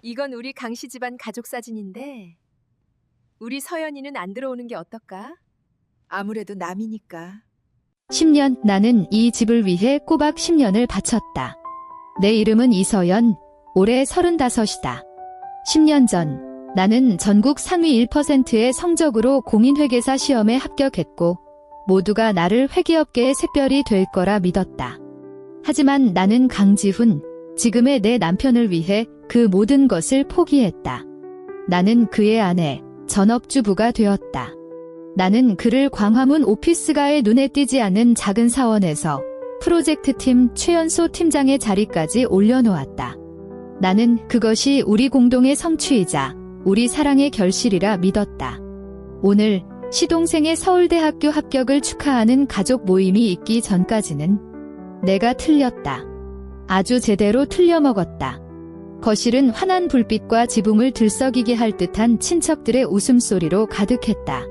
이건 우리 강씨 집안 가족 사진인데 우리 서연이는 안 들어오는 게 어떨까? 아무래도 남이니까. 10년, 나는 이 집을 위해 꼬박 10년을 바쳤다. 내 이름은 이서연, 올해 35이다. 10년 전, 나는 전국 상위 1%의 성적으로 공인회계사 시험에 합격했고, 모두가 나를 회계업계의 샛별이 될 거라 믿었다. 하지만 나는 강지훈, 지금의 내 남편을 위해 그 모든 것을 포기했다. 나는 그의 아내, 전업주부가 되었다. 나는 그를 광화문 오피스가에 눈에 띄지 않는 작은 사원에서 프로젝트팀 최연소 팀장의 자리까지 올려놓았다. 나는 그것이 우리 공동의 성취이자 우리 사랑의 결실이라 믿었다. 오늘 시동생의 서울대학교 합격을 축하하는 가족 모임이 있기 전까지는 내가 틀렸다. 아주 제대로 틀려먹었다. 거실은 환한 불빛과 지붕을 들썩이게 할 듯한 친척들의 웃음소리로 가득했다.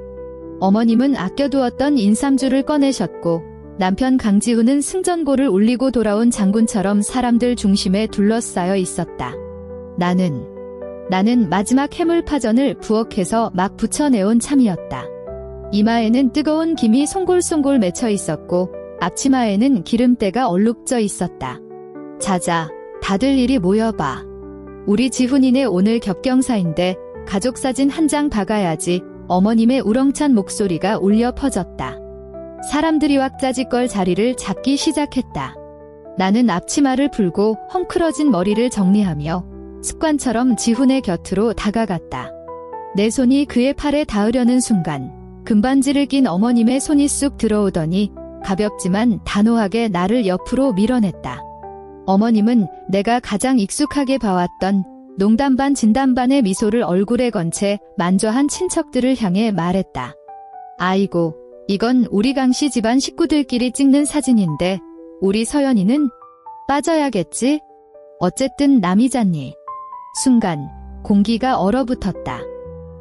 어머님은 아껴두었던 인삼주를 꺼내셨고 남편 강지훈은 승전고를 올리고 돌아온 장군처럼 사람들 중심에 둘러싸여 있었다. 나는 마지막 해물파전을 부엌에서 막 부쳐내온 참이었다. 이마에는 뜨거운 김이 송골송골 맺혀 있었고 앞치마에는 기름때가 얼룩져 있었다. 자자, 다들 이리 모여봐. 우리 지훈이네 오늘 겹경사인데 가족사진 한 장 박아야지. 어머님의 우렁찬 목소리가 울려 퍼졌다. 사람들이 왁자지껄 자리를 잡기 시작했다. 나는 앞치마를 풀고 헝클어진 머리를 정리하며 습관처럼 지훈의 곁으로 다가갔다. 내 손이 그의 팔에 닿으려는 순간 금반지를 낀 어머님의 손이 쑥 들어오더니 가볍지만 단호하게 나를 옆으로 밀어냈다. 어머님은 내가 가장 익숙하게 봐왔던 농담 반 진담 반의 미소를 얼굴에 건 채 만져한 친척들을 향해 말했다. 아이고, 이건 우리 강씨 집안 식구들끼리 찍는 사진인데 우리 서연이는 빠져야겠지? 어쨌든 남이잖니. 순간 공기가 얼어붙었다.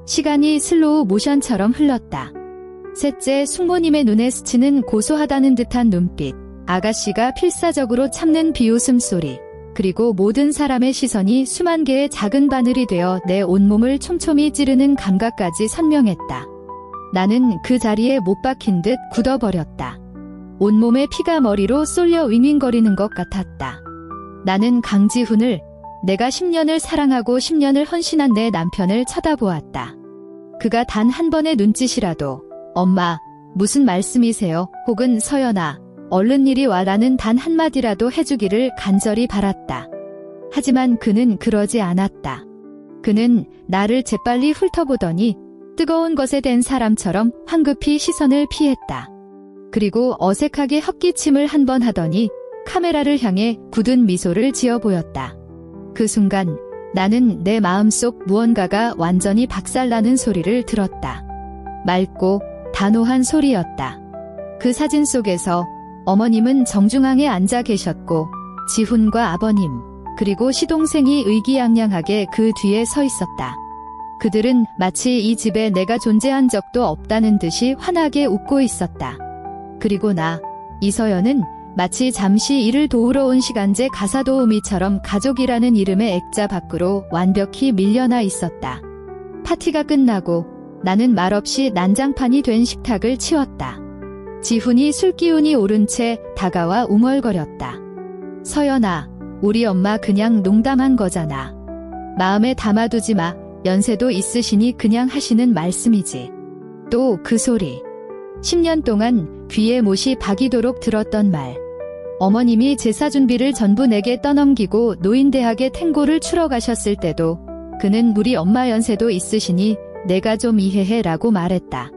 시간이 슬로우 모션처럼 흘렀다. 셋째 숙모님의 눈에 스치는 고소하다는 듯한 눈빛, 아가씨가 필사적으로 참는 비웃음 소리, 그리고 모든 사람의 시선이 수만 개의 작은 바늘이 되어 내 온몸을 촘촘히 찌르는 감각까지 선명했다. 나는 그 자리에 못 박힌 듯 굳어버렸다. 온몸에 피가 머리로 쏠려 윙윙거리는 것 같았다. 나는 강지훈을, 내가 10년을 사랑하고 10년을 헌신한 내 남편을 쳐다보았다. 그가 단 한 번의 눈짓이라도 엄마, 무슨 말씀이세요? 혹은 서연아, 얼른 이리 와라는 단 한마디라도 해주기를 간절히 바랐다. 하지만 그는 그러지 않았다. 그는 나를 재빨리 훑어보더니 뜨거운 것에 댄 사람처럼 황급히 시선을 피했다. 그리고 어색하게 헛기침을 한 번 하더니 카메라를 향해 굳은 미소를 지어 보였다. 그 순간 나는 내 마음속 무언가가 완전히 박살나는 소리를 들었다. 맑고 단호한 소리였다. 그 사진 속에서 어머님은 정중앙에 앉아 계셨고 지훈과 아버님, 그리고 시동생이 의기양양하게 그 뒤에 서 있었다. 그들은 마치 이 집에 내가 존재한 적도 없다는 듯이 환하게 웃고 있었다. 그리고 나, 이서연은 마치 잠시 이를 도우러 온 시간제 가사도우미처럼 가족이라는 이름의 액자 밖으로 완벽히 밀려나 있었다. 파티가 끝나고 나는 말없이 난장판이 된 식탁을 치웠다. 지훈이 술기운이 오른 채 다가와 웅얼거렸다. 서연아, 우리 엄마 그냥 농담한 거잖아. 마음에 담아두지 마. 연세도 있으시니 그냥 하시는 말씀이지. 또 그 소리. 10년 동안 귀에 못이 박이도록 들었던 말. 어머님이 제사 준비를 전부 내게 떠넘기고 노인대학에 탱고를 추러 가셨을 때도 그는 우리 엄마 연세도 있으시니 내가 좀 이해해라고 말했다.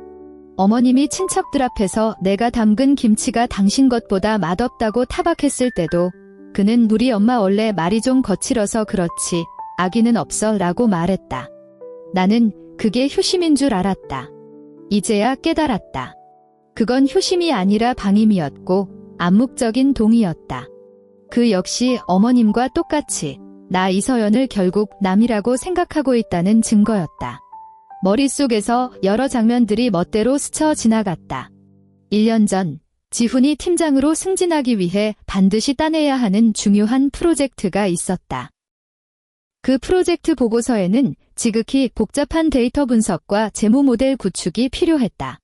어머님이 친척들 앞에서 내가 담근 김치가 당신 것보다 맛없다고 타박했을 때도 그는 우리 엄마 원래 말이 좀 거칠어서 그렇지 악의는 없어 라고 말했다. 나는 그게 효심인 줄 알았다. 이제야 깨달았다. 그건 효심이 아니라 방임이었고 암묵적인 동의였다. 그 역시 어머님과 똑같이 나 이서연을 결국 남이라고 생각하고 있다는 증거였다. 머릿속에서 여러 장면들이 멋대로 스쳐 지나갔다. 1년 전 지훈이 팀장으로 승진하기 위해 반드시 따내야 하는 중요한 프로젝트가 있었다. 그 프로젝트 보고서에는 지극히 복잡한 데이터 분석과 재무 모델 구축이 필요했다.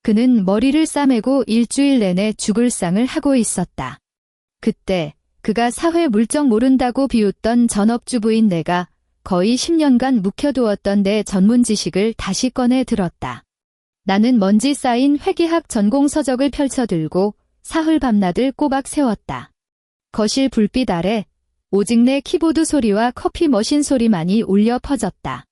그는 머리를 싸매고 일주일 내내 죽을 상을 하고 있었다. 그때 그가 사회 물정 모른다고 비웃던 전업주부인 내가 거의 10년간 묵혀두었던 내 전문 지식을 다시 꺼내 들었다. 나는 먼지 쌓인 회계학 전공 서적을 펼쳐들고 사흘 밤낮을 꼬박 세웠다. 거실 불빛 아래 오직 내 키보드 소리와 커피 머신 소리만이 울려 퍼졌다.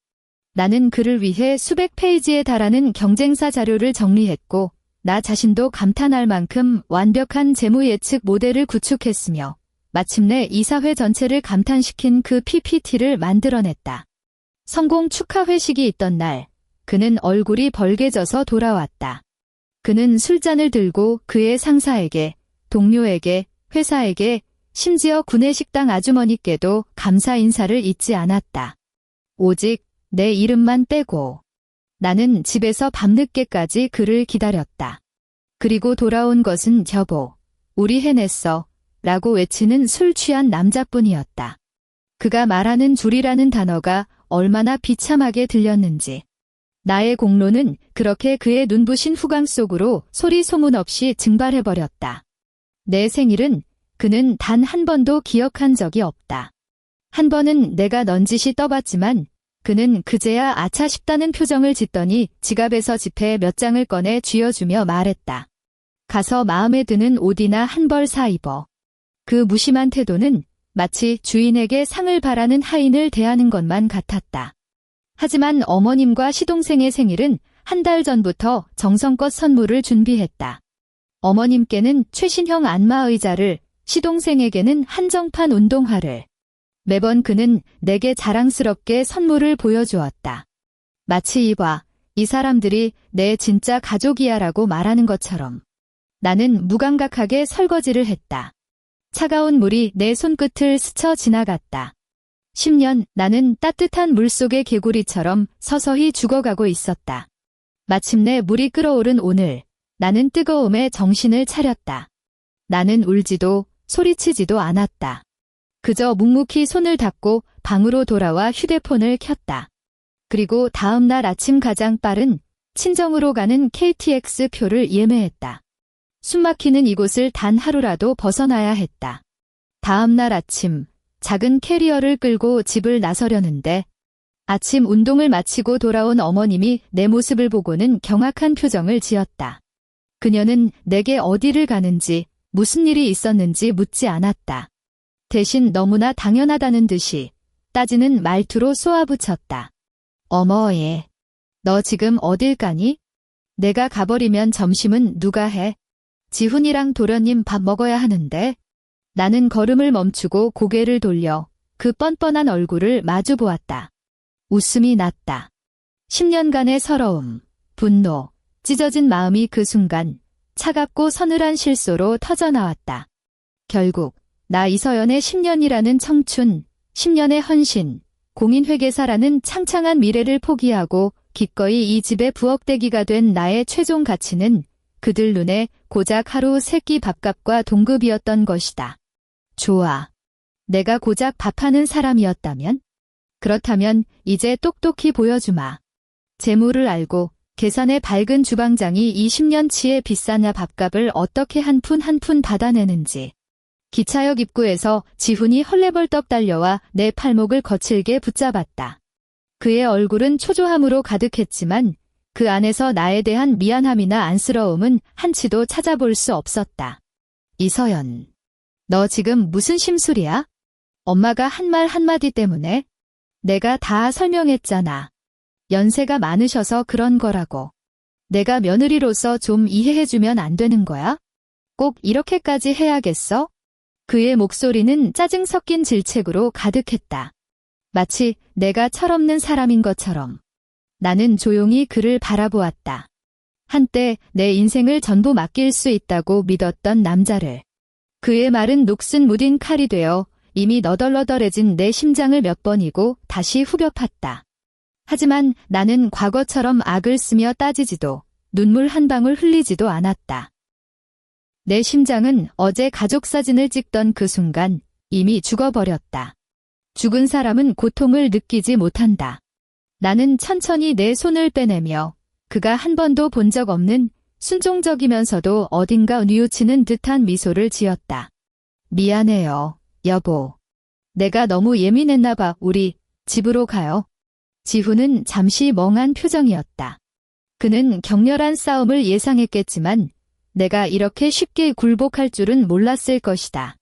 나는 그를 위해 수백 페이지에 달하는 경쟁사 자료를 정리했고 나 자신도 감탄할 만큼 완벽한 재무 예측 모델을 구축했으며 마침내 이사회 전체를 감탄시킨 그 PPT를 만들어냈다. 성공 축하 회식이 있던 날, 그는 얼굴이 벌개져서 돌아왔다. 그는 술잔을 들고 그의 상사에게, 동료에게, 회사에게, 심지어 구내식당 아주머니께도 감사 인사를 잊지 않았다. 오직 내 이름만 빼고. 나는 집에서 밤늦게까지 그를 기다렸다. 그리고 돌아온 것은 여보, 우리 해냈어. 라고 외치는 술 취한 남자뿐이었다. 그가 말하는 줄이라는 단어가 얼마나 비참하게 들렸는지. 나의 공로는 그렇게 그의 눈부신 후광 속으로 소리 소문 없이 증발해버렸다. 내 생일은 그는 단 한 번도 기억한 적이 없다. 한 번은 내가 넌지시 떠봤지만 그는 그제야 아차 싶다는 표정을 짓더니 지갑에서 지폐 몇 장을 꺼내 쥐어주며 말했다. 가서 마음에 드는 옷이나 한 벌 사 입어. 그 무심한 태도는 마치 주인에게 상을 바라는 하인을 대하는 것만 같았다. 하지만 어머님과 시동생의 생일은 한 달 전부터 정성껏 선물을 준비했다. 어머님께는 최신형 안마의자를, 시동생에게는 한정판 운동화를. 매번 그는 내게 자랑스럽게 선물을 보여주었다. 마치 이봐, 이 사람들이 내 진짜 가족이야라고 말하는 것처럼. 나는 무감각하게 설거지를 했다. 차가운 물이 내 손끝을 스쳐 지나갔다. 10년 나는 따뜻한 물속의 개구리처럼 서서히 죽어가고 있었다. 마침내 물이 끓어오른 오늘, 나는 뜨거움에 정신을 차렸다. 나는 울지도 소리치지도 않았다. 그저 묵묵히 손을 닦고 방으로 돌아와 휴대폰을 켰다. 그리고 다음 날 아침 가장 빠른 친정으로 가는 KTX 표를 예매했다. 숨막히는 이곳을 단 하루라도 벗어나야 했다. 다음 날 아침, 작은 캐리어를 끌고 집을 나서려는데 아침 운동을 마치고 돌아온 어머님이 내 모습을 보고는 경악한 표정을 지었다. 그녀는 내게 어디를 가는지, 무슨 일이 있었는지 묻지 않았다. 대신 너무나 당연하다는 듯이 따지는 말투로 쏘아붙였다. 어머 얘, 너 지금 어딜 가니? 내가 가버리면 점심은 누가 해? 지훈이랑 도련님 밥 먹어야 하는데. 나는 걸음을 멈추고 고개를 돌려 그 뻔뻔한 얼굴을 마주 보았다. 웃음이 났다. 10년간의 서러움, 분노, 찢어진 마음이 그 순간 차갑고 서늘한 실소로 터져나왔다. 결국 나 이서연의 10년이라는 청춘, 10년의 헌신, 공인회계사라는 창창한 미래를 포기하고 기꺼이 이 집의 부엌대기가 된 나의 최종 가치는 그들 눈에 고작 하루 세 끼 밥값과 동급이었던 것이다. 좋아. 내가 고작 밥하는 사람이었다면? 그렇다면 이제 똑똑히 보여주마. 재물을 알고 계산의 밝은 주방장이 20년치의 비싼 밥값을 어떻게 한 푼 한 푼 받아내는지. 기차역 입구에서 지훈이 헐레벌떡 달려와 내 팔목을 거칠게 붙잡았다. 그의 얼굴은 초조함으로 가득했지만 그 안에서 나에 대한 미안함이나 안쓰러움은 한치도 찾아볼 수 없었다. 이서연, 너 지금 무슨 심술이야? 엄마가 한 말 한마디 때문에? 내가 다 설명했잖아. 연세가 많으셔서 그런 거라고. 내가 며느리로서 좀 이해해주면 안 되는 거야? 꼭 이렇게까지 해야겠어? 그의 목소리는 짜증 섞인 질책으로 가득했다. 마치 내가 철없는 사람인 것처럼. 나는 조용히 그를 바라보았다. 한때 내 인생을 전부 맡길 수 있다고 믿었던 남자를. 그의 말은 녹슨 무딘 칼이 되어 이미 너덜너덜해진 내 심장을 몇 번이고 다시 후벼 팠다. 하지만 나는 과거처럼 악을 쓰며 따지지도 눈물 한 방울 흘리지도 않았다. 내 심장은 어제 가족 사진을 찍던 그 순간 이미 죽어버렸다. 죽은 사람은 고통을 느끼지 못한다. 나는 천천히 내 손을 빼내며 그가 한 번도 본 적 없는 순종적이면서도 어딘가 뉘우치는 듯한 미소를 지었다. 미안해요, 여보. 내가 너무 예민했나 봐. 우리 집으로 가요. 지훈은 잠시 멍한 표정이었다. 그는 격렬한 싸움을 예상했겠지만 내가 이렇게 쉽게 굴복할 줄은 몰랐을 것이다.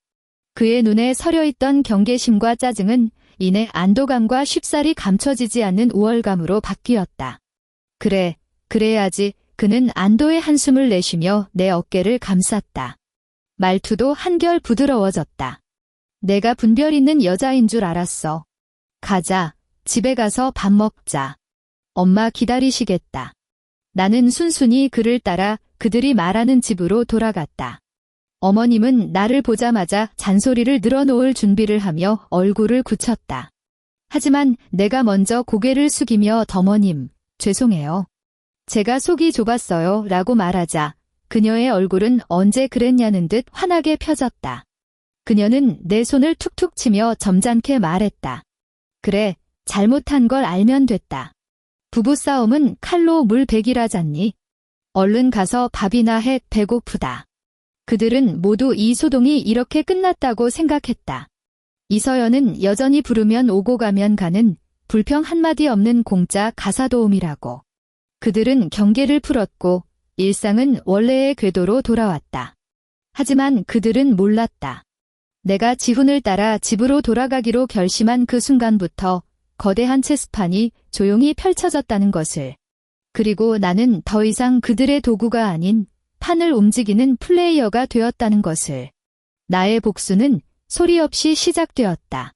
그의 눈에 서려있던 경계심과 짜증은 이내 안도감과 쉽사리 감춰지지 않는 우월감으로 바뀌었다. 그래, 그래야지. 그는 안도의 한숨을 내쉬며 내 어깨를 감쌌다. 말투도 한결 부드러워졌다. 내가 분별 있는 여자인 줄 알았어. 가자. 집에 가서 밥 먹자. 엄마 기다리시겠다. 나는 순순히 그를 따라 그들이 말하는 집으로 돌아갔다. 어머님은 나를 보자마자 잔소리를 늘어놓을 준비를 하며 얼굴을 굳혔다. 하지만 내가 먼저 고개를 숙이며 더머님, 죄송해요. 제가 속이 좁았어요 라고 말하자 그녀의 얼굴은 언제 그랬냐는 듯 환하게 펴졌다. 그녀는 내 손을 툭툭 치며 점잖게 말했다. 그래, 잘못한 걸 알면 됐다. 부부싸움은 칼로 물 베기라잖니. 얼른 가서 밥이나 해. 배고프다. 그들은 모두 이 소동이 이렇게 끝났다고 생각했다. 이서연은 여전히 부르면 오고 가면 가는 불평 한마디 없는 공짜 가사도우미라고. 그들은 경계를 풀었고 일상은 원래의 궤도로 돌아왔다. 하지만 그들은 몰랐다. 내가 지훈을 따라 집으로 돌아가기로 결심한 그 순간부터 거대한 체스판이 조용히 펼쳐졌다는 것을. 그리고 나는 더 이상 그들의 도구가 아닌 판을 움직이는 플레이어가 되었다는 것을. 나의 복수는 소리 없이 시작되었다.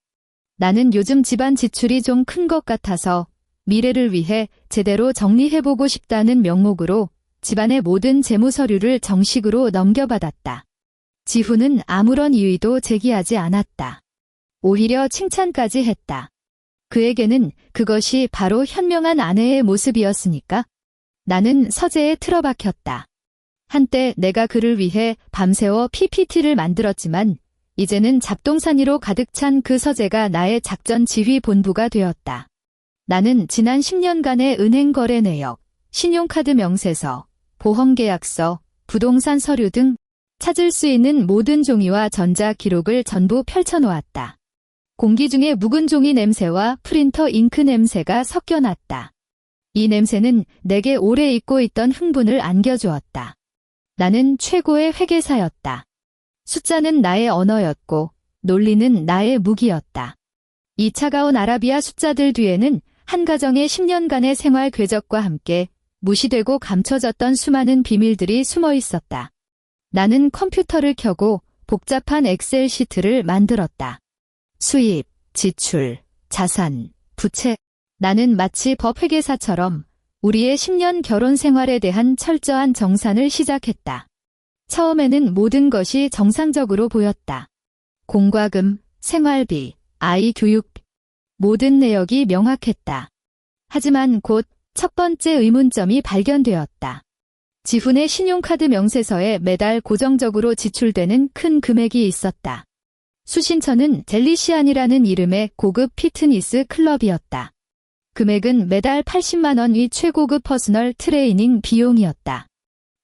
나는 요즘 집안 지출이 좀 큰 것 같아서 미래를 위해 제대로 정리해보고 싶다는 명목으로 집안의 모든 재무 서류를 정식으로 넘겨받았다. 지훈은 아무런 이의도 제기하지 않았다. 오히려 칭찬까지 했다. 그에게는 그것이 바로 현명한 아내의 모습이었으니까. 나는 서재에 틀어박혔다. 한때 내가 그를 위해 밤새워 PPT를 만들었지만 이제는 잡동사니로 가득 찬 그 서재가 나의 작전 지휘 본부가 되었다. 나는 지난 10년간의 은행 거래 내역, 신용카드 명세서, 보험계약서, 부동산 서류 등 찾을 수 있는 모든 종이와 전자 기록을 전부 펼쳐놓았다. 공기 중에 묵은 종이 냄새와 프린터 잉크 냄새가 섞여났다. 이 냄새는 내게 오래 잊고 있던 흥분을 안겨주었다. 나는 최고의 회계사였다. 숫자는 나의 언어였고 논리는 나의 무기였다. 이 차가운 아라비아 숫자들 뒤에는 한 가정의 10년간의 생활 궤적과 함께 무시되고 감춰졌던 수많은 비밀들이 숨어 있었다. 나는 컴퓨터를 켜고 복잡한 엑셀 시트를 만들었다. 수입, 지출, 자산, 부채. 나는 마치 법회계사처럼 우리의 10년 결혼 생활에 대한 철저한 정산을 시작했다. 처음에는 모든 것이 정상적으로 보였다. 공과금, 생활비, 아이 교육비. 모든 내역이 명확했다. 하지만 곧 첫 번째 의문점이 발견되었다. 지훈의 신용카드 명세서에 매달 고정적으로 지출되는 큰 금액이 있었다. 수신처는 델리시안이라는 이름의 고급 피트니스 클럽이었다. 금액은 매달 80만 원의 최고급 퍼스널 트레이닝 비용이었다.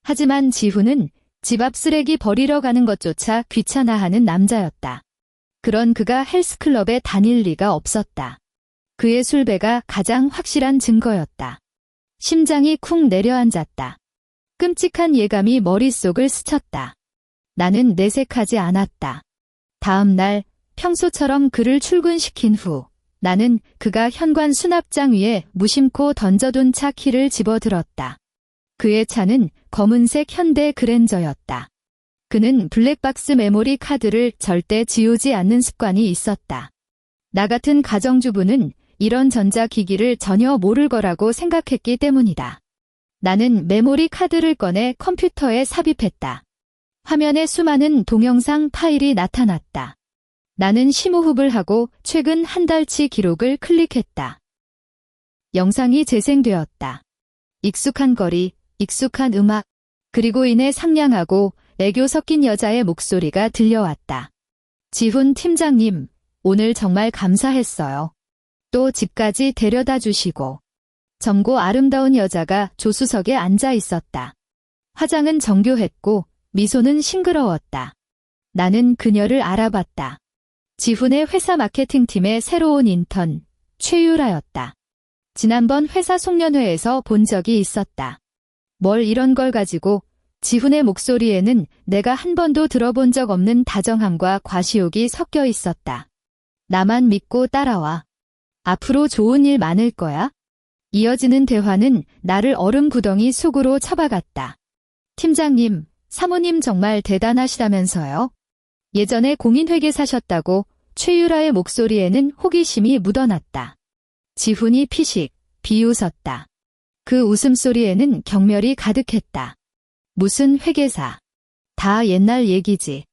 하지만 지훈은 집 앞 쓰레기 버리러 가는 것조차 귀찮아하는 남자였다. 그런 그가 헬스클럽에 다닐 리가 없었다. 그의 술배가 가장 확실한 증거였다. 심장이 쿵 내려앉았다. 끔찍한 예감이 머릿속을 스쳤다. 나는 내색하지 않았다. 다음 날 평소처럼 그를 출근시킨 후 나는 그가 현관 수납장 위에 무심코 던져둔 차 키를 집어들었다. 그의 차는 검은색 현대 그랜저였다. 그는 블랙박스 메모리 카드를 절대 지우지 않는 습관이 있었다. 나 같은 가정주부는 이런 전자기기를 전혀 모를 거라고 생각했기 때문이다. 나는 메모리 카드를 꺼내 컴퓨터에 삽입했다. 화면에 수많은 동영상 파일이 나타났다. 나는 심호흡을 하고 최근 한 달치 기록을 클릭했다. 영상이 재생되었다. 익숙한 거리, 익숙한 음악, 그리고 이내 상냥하고 애교 섞인 여자의 목소리가 들려왔다. 지훈 팀장님, 오늘 정말 감사했어요. 또 집까지 데려다 주시고. 젊고 아름다운 여자가 조수석에 앉아 있었다. 화장은 정교했고 미소는 싱그러웠다. 나는 그녀를 알아봤다. 지훈의 회사 마케팅팀의 새로운 인턴, 최유라였다. 지난번 회사 송년회에서 본 적이 있었다. 뭘 이런 걸 가지고. 지훈의 목소리에는 내가 한 번도 들어본 적 없는 다정함과 과시욕이 섞여 있었다. 나만 믿고 따라와. 앞으로 좋은 일 많을 거야. 이어지는 대화는 나를 얼음 구덩이 속으로 쳐박았다. 팀장님, 사모님 정말 대단하시다면서요? 예전에 공인회계사셨다고. 최유라의 목소리에는 호기심이 묻어났다. 지훈이 피식, 비웃었다. 그 웃음소리에는 경멸이 가득했다. 무슨 회계사. 다 옛날 얘기지.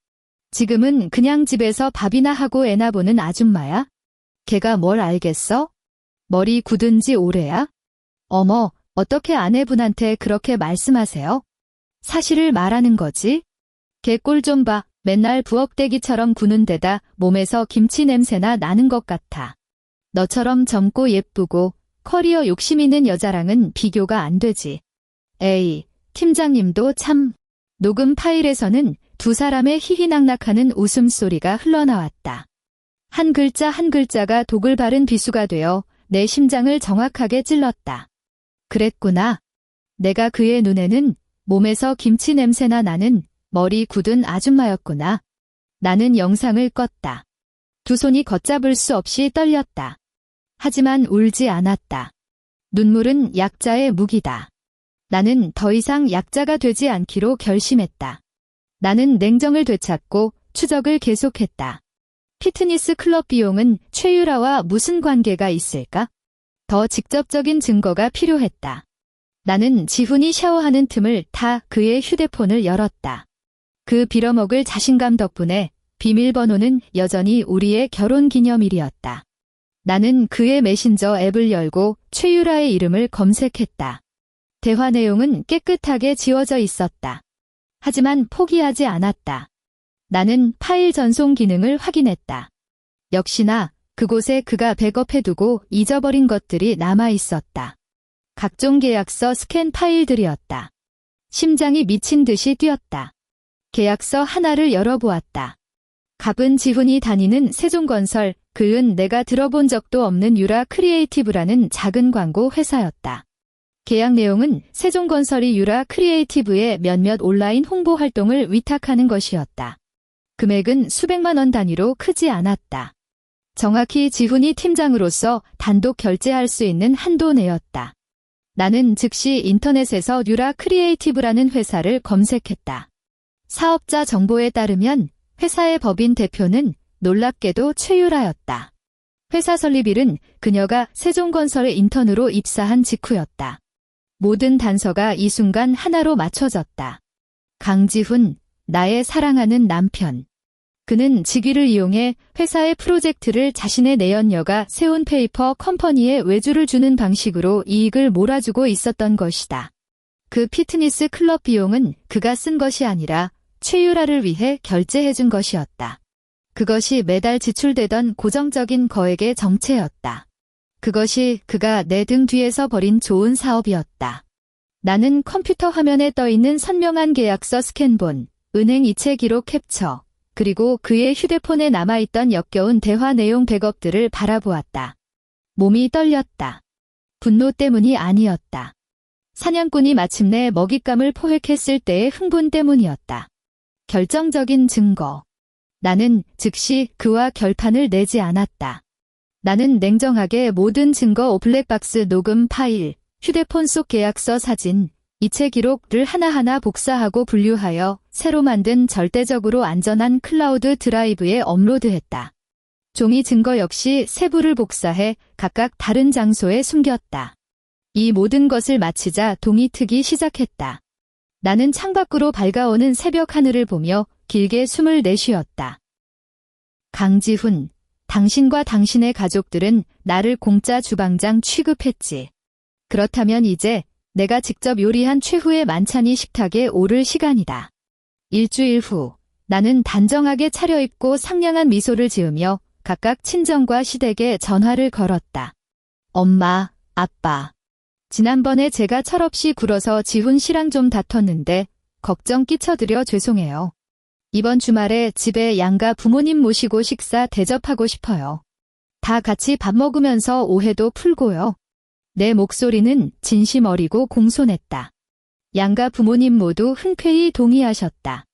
지금은 그냥 집에서 밥이나 하고 애나 보는 아줌마야? 걔가 뭘 알겠어? 머리 굳은 지 오래야? 어머, 어떻게 아내분한테 그렇게 말씀하세요? 사실을 말하는 거지? 걔 꼴 좀 봐. 맨날 부엌대기처럼 구는 데다 몸에서 김치 냄새나 나는 것 같아. 너처럼 젊고 예쁘고 커리어 욕심 있는 여자랑은 비교가 안 되지. 에이, 팀장님도 참. 녹음 파일에서는 두 사람의 희희낙낙하는 웃음소리가 흘러나왔다. 한 글자 한 글자가 독을 바른 비수가 되어 내 심장을 정확하게 찔렀다. 그랬구나. 내가 그의 눈에는 몸에서 김치 냄새나 나는 머리 굳은 아줌마였구나. 나는 영상을 껐다. 두 손이 걷잡을 수 없이 떨렸다. 하지만 울지 않았다. 눈물은 약자의 무기다. 나는 더 이상 약자가 되지 않기로 결심했다. 나는 냉정을 되찾고 추적을 계속했다. 피트니스 클럽 비용은 최유라와 무슨 관계가 있을까? 더 직접적인 증거가 필요했다. 나는 지훈이 샤워하는 틈을 타 그의 휴대폰을 열었다. 그 빌어먹을 자신감 덕분에 비밀번호는 여전히 우리의 결혼기념일이었다. 나는 그의 메신저 앱을 열고 최유라의 이름을 검색했다. 대화 내용은 깨끗하게 지워져 있었다. 하지만 포기하지 않았다. 나는 파일 전송 기능을 확인했다. 역시나 그곳에 그가 백업해두고 잊어버린 것들이 남아 있었다. 각종 계약서 스캔 파일들이었다. 심장이 미친 듯이 뛰었다. 계약서 하나를 열어보았다. 갑은 지훈이 다니는 세종건설, 그은 내가 들어본 적도 없는 유라 크리에이티브라는 작은 광고 회사였다. 계약 내용은 세종건설이 유라 크리에이티브의 몇몇 온라인 홍보 활동을 위탁하는 것이었다. 금액은 수백만 원 단위로 크지 않았다. 정확히 지훈이 팀장으로서 단독 결제할 수 있는 한도 내였다. 나는 즉시 인터넷에서 유라 크리에이티브라는 회사를 검색했다. 사업자 정보에 따르면 회사의 법인 대표는 놀랍게도 최유라였다. 회사 설립일은 그녀가 세종건설에 인턴으로 입사한 직후였다. 모든 단서가 이 순간 하나로 맞춰졌다. 강지훈, 나의 사랑하는 남편. 그는 직위를 이용해 회사의 프로젝트를 자신의 내연녀가 세운 페이퍼 컴퍼니에 외주를 주는 방식으로 이익을 몰아주고 있었던 것이다. 그 피트니스 클럽 비용은 그가 쓴 것이 아니라 최유라를 위해 결제해준 것이었다. 그것이 매달 지출되던 고정적인 거액의 정체였다. 그것이 그가 내 등 뒤에서 벌인 좋은 사업이었다. 나는 컴퓨터 화면에 떠있는 선명한 계약서 스캔본, 은행 이체 기록 캡처, 그리고 그의 휴대폰에 남아있던 역겨운 대화 내용 백업들을 바라보았다. 몸이 떨렸다. 분노 때문이 아니었다. 사냥꾼이 마침내 먹잇감을 포획했을 때의 흥분 때문이었다. 결정적인 증거. 나는 즉시 그와 결판을 내지 않았다. 나는 냉정하게 모든 증거 블랙박스 녹음 파일, 휴대폰 속 계약서 사진, 이체 기록을 하나하나 복사하고 분류하여 새로 만든 절대적으로 안전한 클라우드 드라이브에 업로드했다. 종이 증거 역시 세부를 복사해 각각 다른 장소에 숨겼다. 이 모든 것을 마치자 동이 트기 시작했다. 나는 창밖으로 밝아오는 새벽 하늘을 보며 길게 숨을 내쉬었다. 강지훈, 당신과 당신의 가족들은 나를 공짜 주방장 취급했지. 그렇다면 이제 내가 직접 요리한 최후의 만찬이 식탁에 오를 시간이다. 일주일 후, 나는 단정하게 차려입고 상냥한 미소를 지으며 각각 친정과 시댁에 전화를 걸었다. 엄마, 아빠. 지난번에 제가 철없이 굴어서 지훈 씨랑 좀 다퉜는데 걱정 끼쳐드려 죄송해요. 이번 주말에 집에 양가 부모님 모시고 식사 대접하고 싶어요. 다 같이 밥 먹으면서 오해도 풀고요. 내 목소리는 진심 어리고 공손했다. 양가 부모님 모두 흔쾌히 동의하셨다.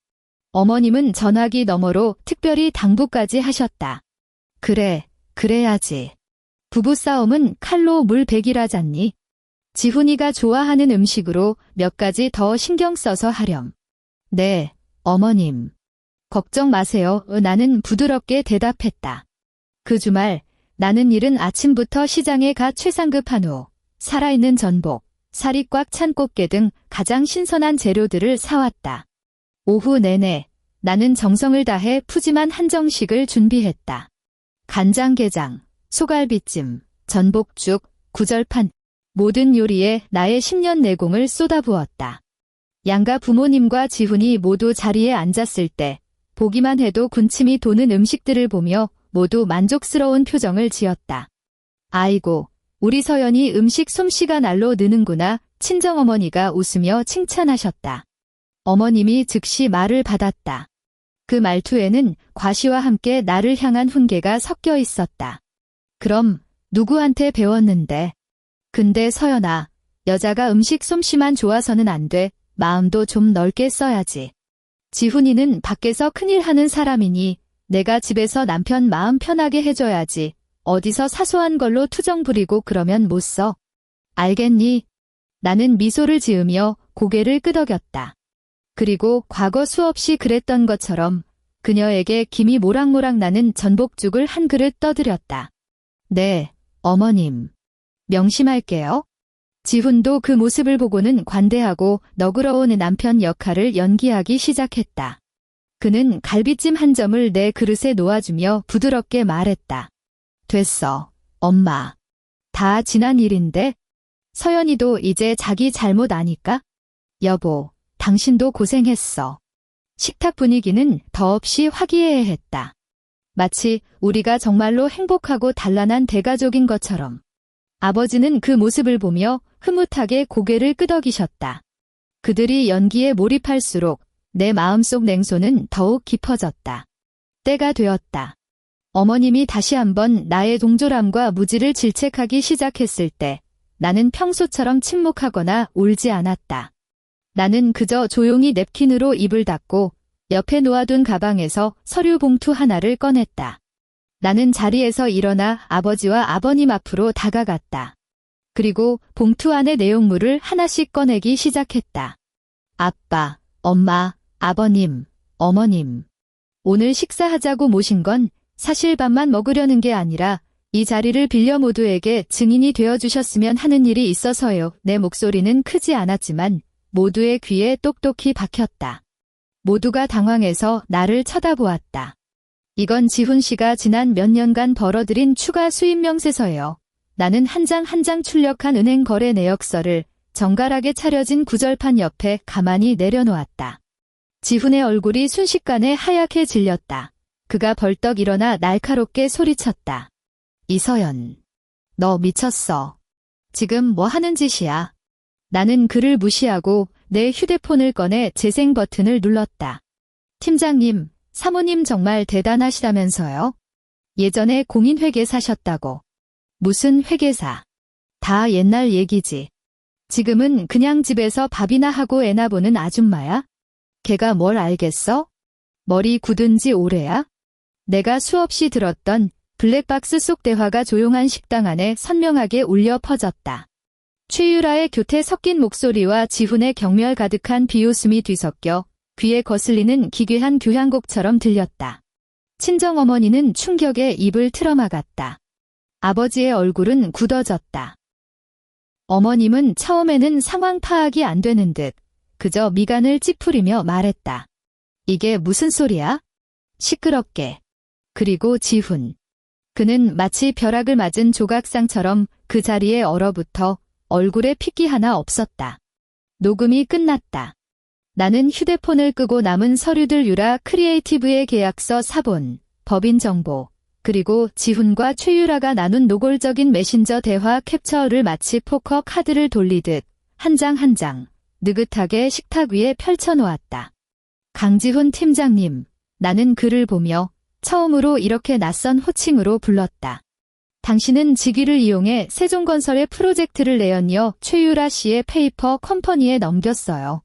어머님은 전화기 너머로 특별히 당부까지 하셨다. 그래, 그래야지. 부부싸움은 칼로 물베기라잖니. 지훈이가 좋아하는 음식으로 몇 가지 더 신경 써서 하렴. 네, 어머님. 걱정 마세요. 나는 부드럽게 대답했다. 그 주말 나는 이른 아침부터 시장에 가 최상급한 후 살아있는 전복, 살이 꽉 찬 꽃게 등 가장 신선한 재료들을 사왔다. 오후 내내 나는 정성을 다해 푸짐한 한정식을 준비했다. 간장게장, 소갈비찜, 전복죽, 구절판, 모든 요리에 나의 10년 내공을 쏟아부었다. 양가 부모님과 지훈이 모두 자리에 앉았을 때 보기만 해도 군침이 도는 음식들을 보며 모두 만족스러운 표정을 지었다. 아이고, 우리 서연이 음식 솜씨가 날로 느는구나. 친정어머니가 웃으며 칭찬하셨다. 어머님이 즉시 말을 받았다. 그 말투에는 과시와 함께 나를 향한 훈계가 섞여 있었다. 그럼 누구한테 배웠는데? 근데 서연아, 여자가 음식 솜씨만 좋아서는 안 돼. 마음도 좀 넓게 써야지. 지훈이는 밖에서 큰일 하는 사람이니 내가 집에서 남편 마음 편하게 해줘야지. 어디서 사소한 걸로 투정 부리고 그러면 못 써. 알겠니? 나는 미소를 지으며 고개를 끄덕였다. 그리고 과거 수없이 그랬던 것처럼 그녀에게 김이 모락모락 나는 전복죽을 한 그릇 떠드렸다. 네, 어머님. 명심할게요. 지훈도 그 모습을 보고는 관대하고 너그러운 남편 역할을 연기하기 시작했다. 그는 갈비찜 한 점을 내 그릇에 놓아주며 부드럽게 말했다. 됐어, 엄마. 다 지난 일인데? 서연이도 이제 자기 잘못 아니까? 여보, 당신도 고생했어. 식탁 분위기는 더없이 화기애애했다. 마치 우리가 정말로 행복하고 단란한 대가족인 것처럼. 아버지는 그 모습을 보며 흐뭇하게 고개를 끄덕이셨다. 그들이 연기에 몰입할수록 내 마음속 냉소는 더욱 깊어졌다. 때가 되었다. 어머님이 다시 한번 나의 동조람과 무지를 질책하기 시작했을 때 나는 평소처럼 침묵하거나 울지 않았다. 나는 그저 조용히 냅킨으로 입을 닫고 옆에 놓아둔 가방에서 서류 봉투 하나를 꺼냈다. 나는 자리에서 일어나 아버지와 아버님 앞으로 다가갔다. 그리고 봉투 안의 내용물을 하나씩 꺼내기 시작했다. 아빠, 엄마, 아버님, 어머님. 오늘 식사하자고 모신 건 사실 밥만 먹으려는 게 아니라 이 자리를 빌려 모두에게 증인이 되어주셨으면 하는 일이 있어서요. 내 목소리는 크지 않았지만 모두의 귀에 똑똑히 박혔다. 모두가 당황해서 나를 쳐다보았다. 이건 지훈 씨가 지난 몇 년간 벌어들인 추가 수입 명세서예요. 나는 한 장 한 장 출력한 은행 거래 내역서를 정갈하게 차려진 구절판 옆에 가만히 내려놓았다. 지훈의 얼굴이 순식간에 하얗게 질렸다. 그가 벌떡 일어나 날카롭게 소리쳤다. 이서연, 너 미쳤어. 지금 뭐 하는 짓이야? 나는 그를 무시하고 내 휴대폰을 꺼내 재생 버튼을 눌렀다. 팀장님, 사모님 정말 대단하시다면서요? 예전에 공인회계사셨다고. 무슨 회계사? 다 옛날 얘기지. 지금은 그냥 집에서 밥이나 하고 애나 보는 아줌마야? 걔가 뭘 알겠어? 머리 굳은 지 오래야? 내가 수없이 들었던 블랙박스 속 대화가 조용한 식당 안에 선명하게 울려 퍼졌다. 최유라의 교태 섞인 목소리와 지훈의 경멸 가득한 비웃음이 뒤섞여 귀에 거슬리는 기괴한 교향곡처럼 들렸다. 친정어머니는 충격에 입을 틀어막았다. 아버지의 얼굴은 굳어졌다. 어머님은 처음에는 상황 파악이 안 되는 듯 그저 미간을 찌푸리며 말했다. 이게 무슨 소리야? 시끄럽게. 그리고 지훈. 그는 마치 벼락을 맞은 조각상처럼 그 자리에 얼어붙어 얼굴에 핏기 하나 없었다. 녹음이 끝났다. 나는 휴대폰을 끄고 남은 서류들 유라 크리에이티브의 계약서 사본, 법인 정보, 그리고 지훈과 최유라가 나눈 노골적인 메신저 대화 캡처를 마치 포커 카드를 돌리듯 한 장 한 장 느긋하게 식탁 위에 펼쳐놓았다. 강지훈 팀장님, 나는 그를 보며 처음으로 이렇게 낯선 호칭으로 불렀다. 당신은 직위를 이용해 세종건설의 프로젝트를 내연이어 최유라 씨의 페이퍼 컴퍼니에 넘겼어요.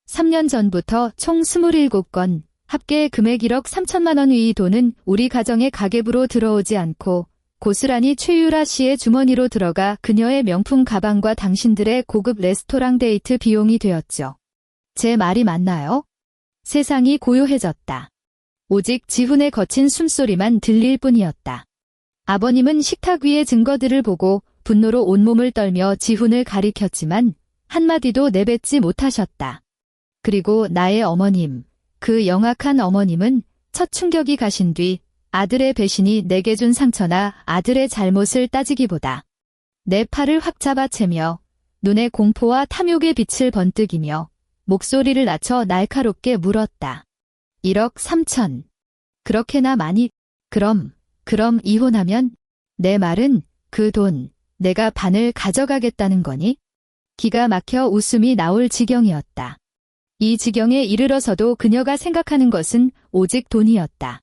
3년 전부터 총 27건, 합계 금액 1억 3천만 원 위 돈은 우리 가정의 가계부로 들어오지 않고 고스란히 최유라 씨의 주머니로 들어가 그녀의 명품 가방과 당신들의 고급 레스토랑 데이트 비용이 되었죠. 제 말이 맞나요? 세상이 고요해졌다. 오직 지훈의 거친 숨소리만 들릴 뿐이었다. 아버님은 식탁 위의 증거들을 보고 분노로 온몸을 떨며 지훈을 가리켰지만 한마디도 내뱉지 못하셨다. 그리고 나의 어머님, 그 영악한 어머님은 첫 충격이 가신 뒤 아들의 배신이 내게 준 상처나 아들의 잘못을 따지기보다 내 팔을 확 잡아채며 눈에 공포와 탐욕의 빛을 번뜩이며 목소리를 낮춰 날카롭게 물었다. 1억 3천. 그렇게나 많이? 그럼 이혼하면? 내 말은 그 돈, 내가 반을 가져가겠다는 거니? 기가 막혀 웃음이 나올 지경이었다. 이 지경에 이르러서도 그녀가 생각하는 것은 오직 돈이었다.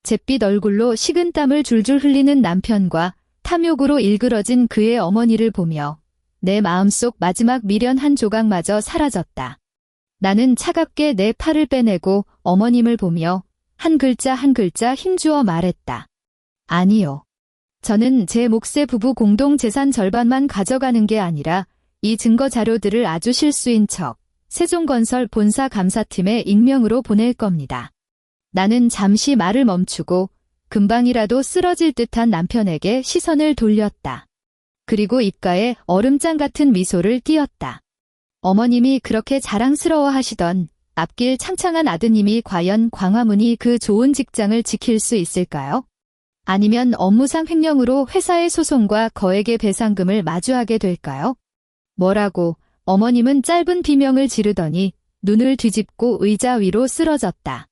잿빛 얼굴로 식은땀을 줄줄 흘리는 남편과 탐욕으로 일그러진 그의 어머니를 보며 내 마음속 마지막 미련 한 조각마저 사라졌다. 나는 차갑게 내 팔을 빼내고 어머님을 보며 한 글자 한 글자 힘주어 말했다. 아니요. 저는 제 몫의 부부 공동 재산 절반만 가져가는 게 아니라 이 증거 자료들을 아주 실수인 척 세종건설 본사 감사팀에 익명으로 보낼 겁니다. 나는 잠시 말을 멈추고 금방이라도 쓰러질 듯한 남편에게 시선을 돌렸다. 그리고 입가에 얼음장 같은 미소를 띄었다. 어머님이 그렇게 자랑스러워하시던 앞길 창창한 아드님이 과연 광화문이 그 좋은 직장을 지킬 수 있을까요? 아니면 업무상 횡령으로 회사의 소송과 거액의 배상금을 마주하게 될까요? 뭐라고 어머님은 짧은 비명을 지르더니 눈을 뒤집고 의자 위로 쓰러졌다.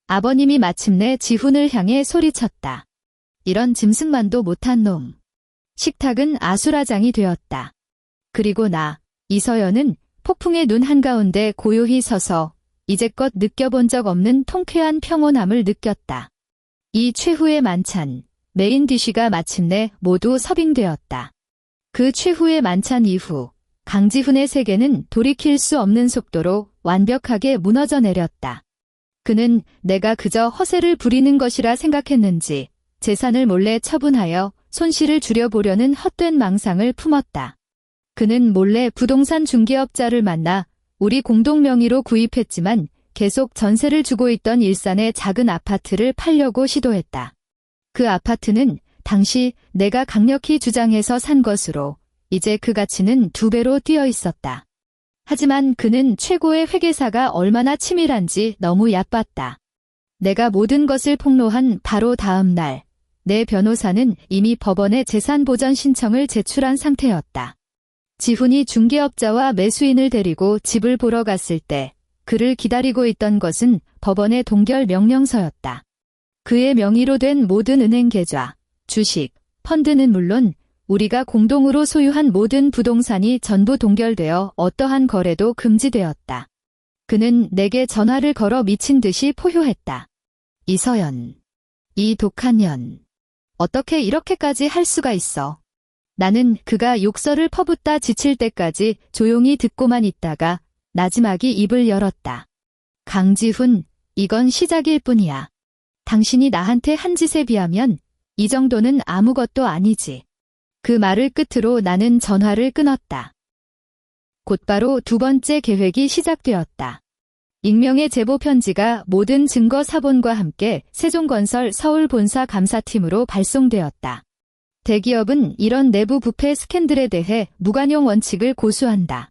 아버님이 마침내 지훈을 향해 소리쳤다. 이런 짐승만도 못한 놈. 식탁은 아수라장이 되었다. 그리고 나, 이서연은 폭풍의 눈 한가운데 고요히 서서 이제껏 느껴본 적 없는 통쾌한 평온함을 느꼈다. 이 최후의 만찬, 메인 디쉬가 마침내 모두 서빙되었다. 그 최후의 만찬 이후 강지훈의 세계는 돌이킬 수 없는 속도로 완벽하게 무너져 내렸다. 그는 내가 그저 허세를 부리는 것이라 생각했는지 재산을 몰래 처분하여 손실을 줄여보려는 헛된 망상을 품었다. 그는 몰래 부동산 중개업자를 만나 우리 공동 명의로 구입했지만 계속 전세를 주고 있던 일산의 작은 아파트를 팔려고 시도했다. 그 아파트는 당시 내가 강력히 주장해서 산 것으로 이제 그 가치는 2배로 뛰어 있었다. 하지만 그는 최고의 회계사가 얼마나 치밀한지 너무 얕봤다. 내가 모든 것을 폭로한 바로 다음 날, 내 변호사는 이미 법원에 재산보전 신청을 제출한 상태였다. 지훈이 중개업자와 매수인을 데리고 집을 보러 갔을 때 그를 기다리고 있던 것은 법원의 동결 명령서였다. 그의 명의로 된 모든 은행 계좌, 주식, 펀드는 물론 우리가 공동으로 소유한 모든 부동산이 전부 동결되어 어떠한 거래도 금지되었다. 그는 내게 전화를 걸어 미친 듯이 포효했다. 이서연, 이 독한 년, 어떻게 이렇게까지 할 수가 있어? 나는 그가 욕설을 퍼붓다 지칠 때까지 조용히 듣고만 있다가 나지막이 입을 열었다. 강지훈, 이건 시작일 뿐이야. 당신이 나한테 한 짓에 비하면 이 정도는 아무것도 아니지. 그 말을 끝으로 나는 전화를 끊었다. 곧바로 2번째 계획이 시작되었다. 익명의 제보 편지가 모든 증거 사본과 함께 세종건설 서울본사 감사팀으로 발송되었다. 대기업은 이런 내부 부패 스캔들에 대해 무관용 원칙을 고수한다.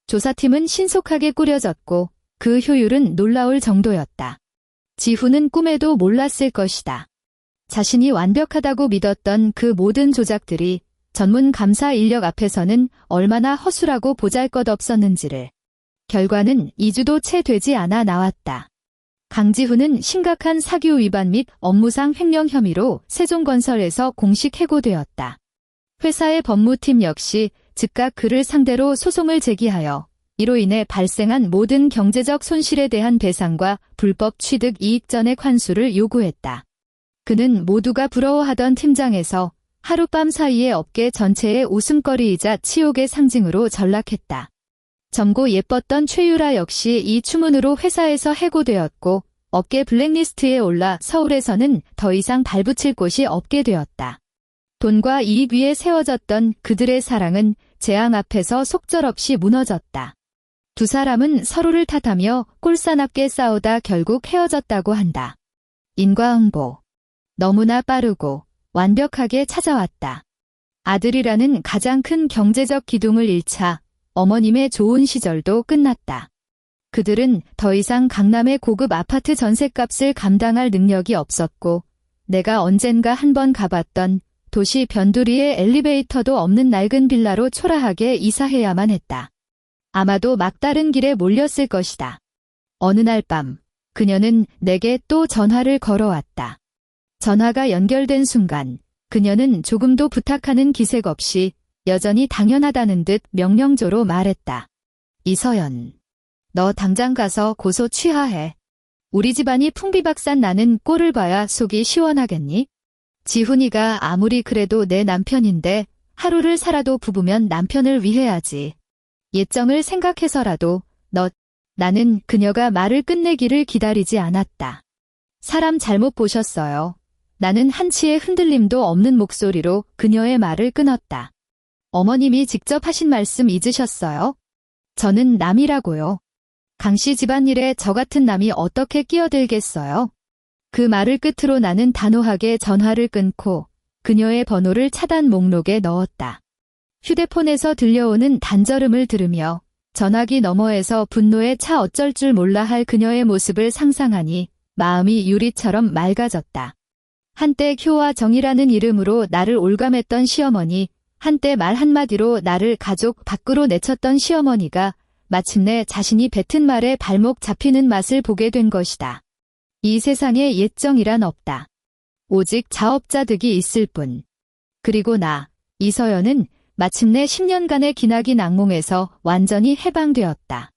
조사팀은 신속하게 꾸려졌고 그 효율은 놀라울 정도였다. 지훈은 꿈에도 몰랐을 것이다. 자신이 완벽하다고 믿었던 그 모든 조작들이 전문 감사 인력 앞에서는 얼마나 허술하고 보잘것없었는지를. 결과는 2주도 채 되지 않아 나왔다. 강지훈은 심각한 사규 위반 및 업무상 횡령 혐의로 세종건설에서 공식 해고되었다. 회사의 법무팀 역시 즉각 그를 상대로 소송을 제기하여 이로 인해 발생한 모든 경제적 손실에 대한 배상과 불법 취득 이익 전액 환수를 요구했다. 그는 모두가 부러워하던 팀장에서 하룻밤 사이에 업계 전체의 웃음거리이자 치욕의 상징으로 전락했다. 젊고 예뻤던 최유라 역시 이 추문으로 회사에서 해고되었고 업계 블랙리스트에 올라 서울에서는 더 이상 발붙일 곳이 없게 되었다. 돈과 이익 위에 세워졌던 그들의 사랑은 재앙 앞에서 속절없이 무너졌다. 두 사람은 서로를 탓하며 꼴사납게 싸우다 결국 헤어졌다고 한다. 인과응보. 너무나 빠르고 완벽하게 찾아왔다. 아들이라는 가장 큰 경제적 기둥을 잃자 어머님의 좋은 시절도 끝났다. 그들은 더 이상 강남의 고급 아파트 전셋값을 감당할 능력이 없었고 내가 언젠가 한번 가봤던 도시 변두리에 엘리베이터도 없는 낡은 빌라로 초라하게 이사해야만 했다. 아마도 막다른 길에 몰렸을 것이다. 어느 날 밤 그녀는 내게 또 전화를 걸어왔다. 전화가 연결된 순간 그녀는 조금도 부탁하는 기색 없이 여전히 당연하다는 듯 명령조로 말했다. 이서연, 너 당장 가서 고소 취하해. 우리 집안이 풍비박산 나는 꼴을 봐야 속이 시원하겠니? 지훈이가 아무리 그래도 내 남편인데 하루를 살아도 부부면 남편을 위해야지. 예정을 생각해서라도 나는 그녀가 말을 끝내기를 기다리지 않았다. 사람 잘못 보셨어요. 나는 한치의 흔들림도 없는 목소리로 그녀의 말을 끊었다. 어머님이 직접 하신 말씀 잊으셨어요? 저는 남이라고요. 강씨 집안일에 저 같은 남이 어떻게 끼어들겠어요? 그 말을 끝으로 나는 단호하게 전화를 끊고 그녀의 번호를 차단 목록에 넣었다. 휴대폰에서 들려오는 단절음을 들으며 전화기 너머에서 분노에 차 어쩔 줄 몰라 할 그녀의 모습을 상상하니 마음이 유리처럼 맑아졌다. 한때 효와 정이라는 이름으로 나를 올감했던 시어머니, 한때 말 한마디로 나를 가족 밖으로 내쳤던 시어머니가 마침내 자신이 뱉은 말에 발목 잡히는 맛을 보게 된 것이다. 이 세상에 옛정이란 없다. 오직 자업자득이 있을 뿐. 그리고 나, 이서연은 마침내 10년간의 기나긴 악몽에서 완전히 해방되었다.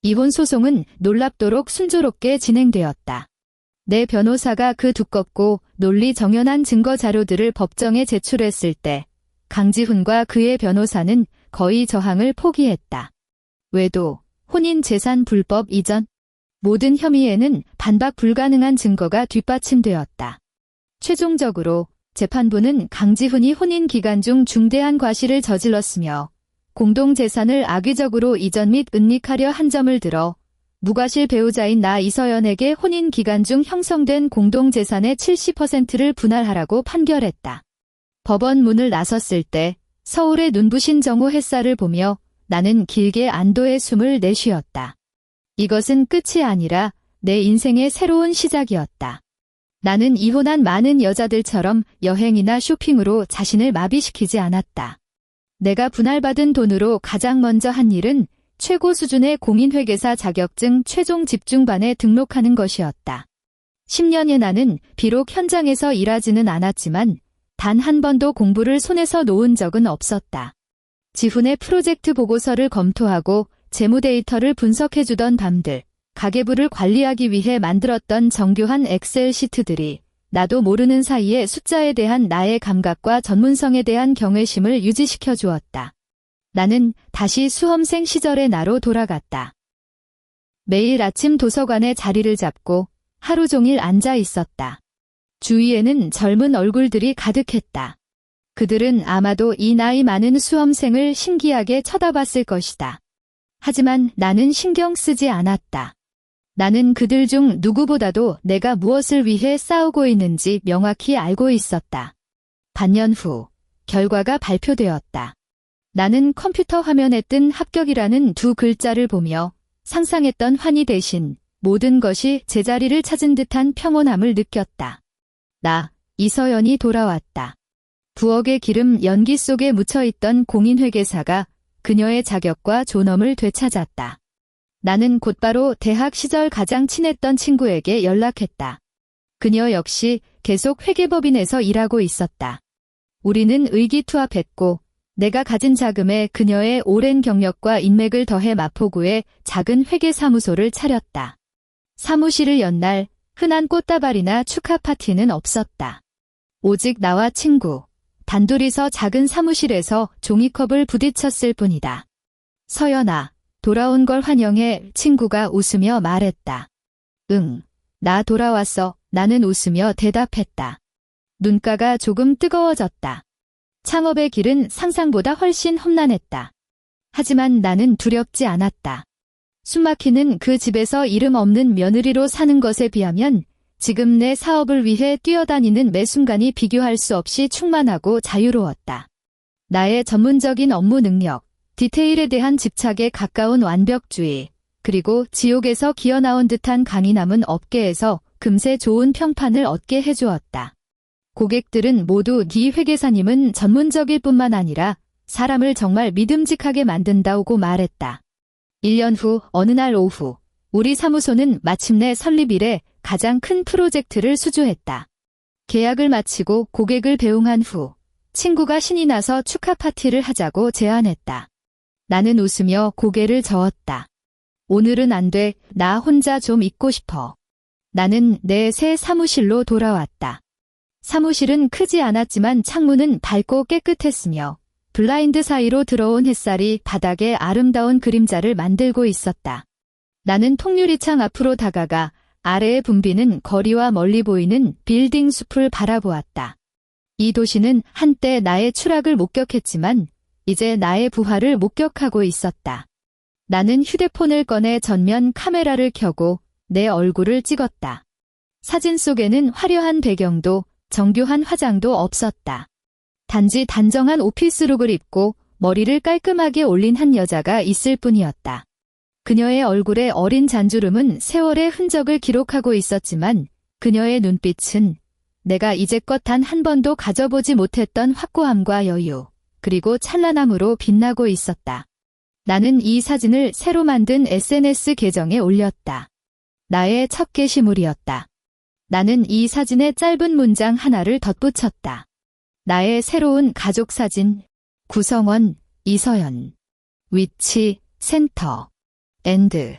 이혼 소송은 놀랍도록 순조롭게 진행되었다. 내 변호사가 그 두껍고 논리정연한 증거 자료들을 법정에 제출했을 때 강지훈과 그의 변호사는 거의 저항을 포기했다. 외도, 혼인 재산 불법 이전, 모든 혐의에는 반박 불가능한 증거가 뒷받침되었다. 최종적으로 재판부는 강지훈이 혼인 기간 중 중대한 과실을 저질렀으며 공동재산을 악의적으로 이전 및 은닉하려 한 점을 들어 무과실 배우자인 나 이서연에게 혼인 기간 중 형성된 공동재산의 70%를 분할하라고 판결했다. 법원 문을 나섰을 때 서울의 눈부신 정오 햇살을 보며 나는 길게 안도의 숨을 내쉬었다. 이것은 끝이 아니라 내 인생의 새로운 시작이었다. 나는 이혼한 많은 여자들처럼 여행이나 쇼핑으로 자신을 마비시키지 않았다. 내가 분할받은 돈으로 가장 먼저 한 일은 최고 수준의 공인회계사 자격증 최종 집중반에 등록하는 것이었다. 10년의 나는 비록 현장에서 일하지는 않았지만 단 한 번도 공부를 손에서 놓은 적은 없었다. 지훈의 프로젝트 보고서를 검토하고 재무 데이터를 분석해주던 밤들, 가계부를 관리하기 위해 만들었던 정교한 엑셀 시트들이 나도 모르는 사이에 숫자에 대한 나의 감각과 전문성에 대한 경외심을 유지시켜 주었다. 나는 다시 수험생 시절의 나로 돌아갔다. 매일 아침 도서관에 자리를 잡고 하루 종일 앉아 있었다. 주위에는 젊은 얼굴들이 가득했다. 그들은 아마도 이 나이 많은 수험생을 신기하게 쳐다봤을 것이다. 하지만 나는 신경 쓰지 않았다. 나는 그들 중 누구보다도 내가 무엇을 위해 싸우고 있는지 명확히 알고 있었다. 반년 후 결과가 발표되었다. 나는 컴퓨터 화면에 뜬 합격이라는 두 글자를 보며 상상했던 환희 대신 모든 것이 제자리를 찾은 듯한 평온함을 느꼈다. 나, 이서연이 돌아왔다. 부엌의 기름 연기 속에 묻혀있던 공인회계사가 그녀의 자격과 존엄을 되찾았다. 나는 곧바로 대학 시절 가장 친했던 친구에게 연락했다. 그녀 역시 계속 회계법인에서 일하고 있었다. 우리는 의기투합했고 내가 가진 자금에 그녀의 오랜 경력과 인맥을 더해 마포구에 작은 회계사무소를 차렸다. 사무실을 연 날 흔한 꽃다발이나 축하 파티는 없었다. 오직 나와 친구, 단둘이서 작은 사무실에서 종이컵을 부딪혔을 뿐이다. 서연아, 돌아온 걸 환영해. 친구가 웃으며 말했다. 응, 나 돌아왔어. 나는 웃으며 대답했다. 눈가가 조금 뜨거워졌다. 창업의 길은 상상보다 훨씬 험난했다. 하지만 나는 두렵지 않았다. 숨막히는 그 집에서 이름 없는 며느리로 사는 것에 비하면 지금 내 사업을 위해 뛰어다니는 매 순간이 비교할 수 없이 충만하고 자유로웠다. 나의 전문적인 업무 능력, 디테일에 대한 집착에 가까운 완벽주의, 그리고 지옥에서 기어나온 듯한 강인함은 업계에서 금세 좋은 평판을 얻게 해주었다. 고객들은 모두 네 회계사님은 전문적일 뿐만 아니라 사람을 정말 믿음직하게 만든다고 말했다. 1년 후 어느 날 오후, 우리 사무소는 마침내 설립 이래 가장 큰 프로젝트를 수주했다. 계약을 마치고 고객을 배웅한 후 친구가 신이 나서 축하 파티를 하자고 제안했다. 나는 웃으며 고개를 저었다. 오늘은 안 돼. 나 혼자 좀 있고 싶어. 나는 내 새 사무실로 돌아왔다. 사무실은 크지 않았지만 창문은 밝고 깨끗했으며 블라인드 사이로 들어온 햇살이 바닥에 아름다운 그림자를 만들고 있었다. 나는 통유리창 앞으로 다가가 아래에 붐비는 거리와 멀리 보이는 빌딩 숲을 바라보았다. 이 도시는 한때 나의 추락을 목격했지만 이제 나의 부활을 목격하고 있었다. 나는 휴대폰을 꺼내 전면 카메라를 켜고 내 얼굴을 찍었다. 사진 속에는 화려한 배경도 정교한 화장도 없었다. 단지 단정한 오피스룩을 입고 머리를 깔끔하게 올린 한 여자가 있을 뿐이었다. 그녀의 얼굴에 어린 잔주름은 세월의 흔적을 기록하고 있었지만 그녀의 눈빛은 내가 이제껏 단 한 번도 가져보지 못했던 확고함과 여유, 그리고 찬란함으로 빛나고 있었다. 나는 이 사진을 새로 만든 SNS 계정에 올렸다. 나의 첫 게시물이었다. 나는 이 사진에 짧은 문장 하나를 덧붙였다. 나의 새로운 가족 사진, 구성원, 이서연. 위치, 센터, 엔드.